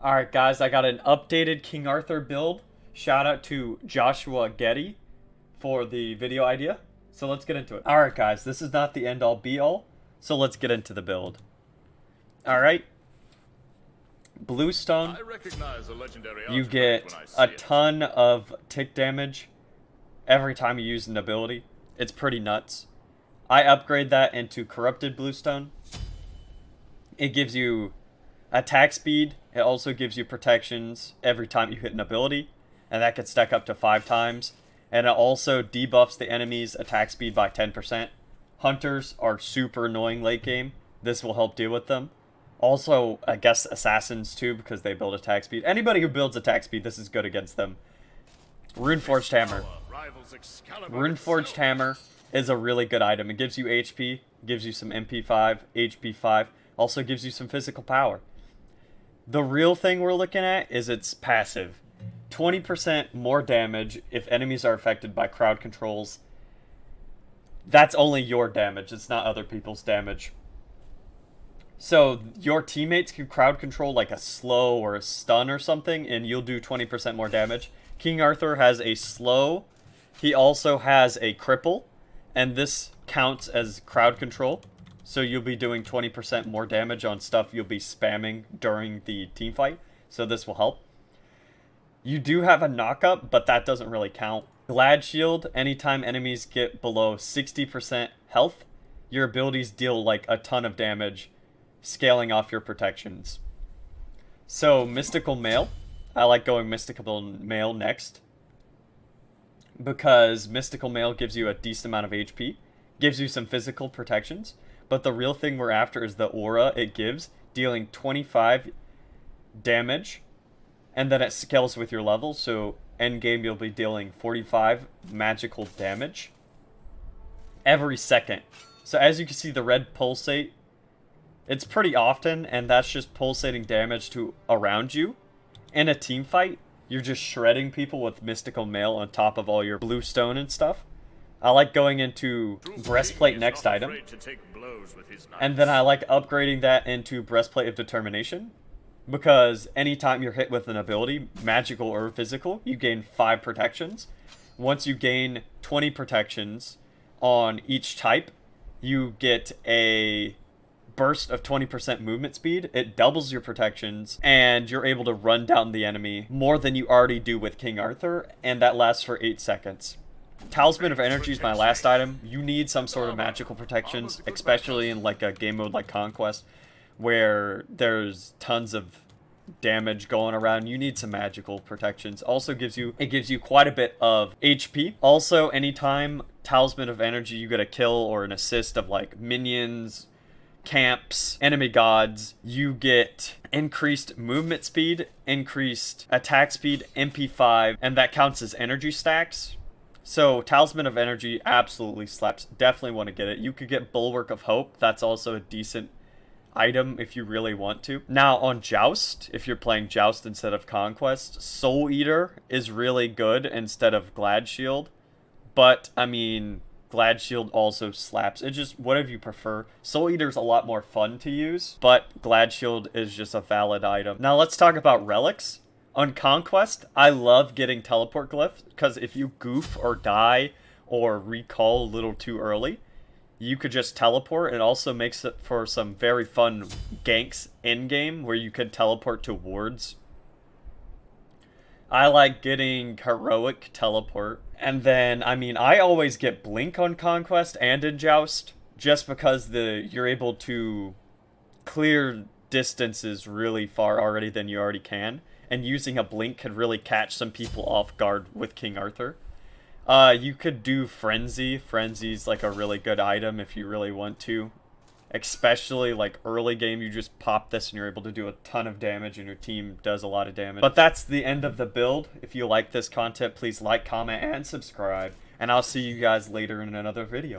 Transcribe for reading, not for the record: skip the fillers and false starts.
Alright guys, I got an updated King Arthur build. Shout out to Joshua Getty for the video idea. So let's get into it. Alright guys, this is not the end all be all. So let's get into the build. Alright. Bluestone. You get a ton of tick damage every time you use an ability. It's pretty nuts. I upgrade that into Corrupted Bluestone. It gives you attack speed. It also gives you protections every time you hit an ability, and that can stack up to 5 times. And it also debuffs the enemy's attack speed by 10%. Hunters are super annoying late game. This will help deal with them. Also, I guess assassins too, because they build attack speed. Anybody who builds attack speed, this is good against them. Runeforged Hammer. Runeforged Hammer is a really good item. It gives you HP, gives you some MP5, HP5, also gives you some physical power. The real thing we're looking at is its passive. 20% more damage if enemies are affected by crowd controls. That's only your damage, it's not other people's damage. So your teammates can crowd control like a slow or a stun or something, and you'll do 20% more damage. King Arthur has a slow. He also has a cripple, and this counts as crowd control. So you'll be doing 20% more damage on stuff you'll be spamming during the team fight. So this will help. You do have a knockup, but that doesn't really count. Glad Shield, anytime enemies get below 60% health, your abilities deal like a ton of damage, scaling off your protections. So Mystical Mail, I like going Mystical Mail next, because Mystical Mail gives you a decent amount of HP, gives you some physical protections, but the real thing we're after is the aura it gives, dealing 25 damage, and then it scales with your level, so endgame you'll be dealing 45 magical damage every second. So as you can see, the red pulsate, it's pretty often, and that's just pulsating damage to around you. In a team fight, you're just shredding people with Mystical Mail on top of all your bluestone and stuff. I like going into Breastplate next item, and then I like upgrading that into Breastplate of Determination, because anytime you're hit with an ability, magical or physical, you gain 5 protections. Once you gain 20 protections on each type, you get a burst of 20% movement speed. It doubles your protections, and you're able to run down the enemy more than you already do with King Arthur, and that lasts for 8 seconds. Talisman of Energy is my last item. You need some sort of magical protections, especially in like a game mode like Conquest, where there's tons of damage going around. You need some magical protections. Also gives you quite a bit of HP. Also, anytime Talisman of Energy you get a kill or an assist of like minions, camps, enemy gods, you get increased movement speed, increased attack speed, MP5, and that counts as energy stacks. So Talisman of Energy absolutely slaps. Definitely want to get it. You could get Bulwark of Hope. That's also a decent item if you really want to. Now on Joust, if you're playing Joust instead of Conquest, Soul Eater is really good instead of Glad Shield. But, I mean, Glad Shield also slaps. It's just whatever you prefer. Soul Eater's a lot more fun to use, but Glad Shield is just a valid item. Now let's talk about relics. On Conquest, I love getting Teleport Glyph, because if you goof or die or recall a little too early, you could just teleport. It also makes it for some very fun ganks in-game where you could teleport to wards. I like getting Heroic Teleport. And then, I mean, I always get Blink on Conquest and in Joust, just because you're able to clear distances really far already than you already can. And using a Blink could really catch some people off guard with King Arthur. You could do Frenzy. Frenzy's like a really good item if you really want to. Especially like early game, you just pop this and you're able to do a ton of damage and your team does a lot of damage. But that's the end of the build. If you like this content, please like, comment, and subscribe. And I'll see you guys later in another video.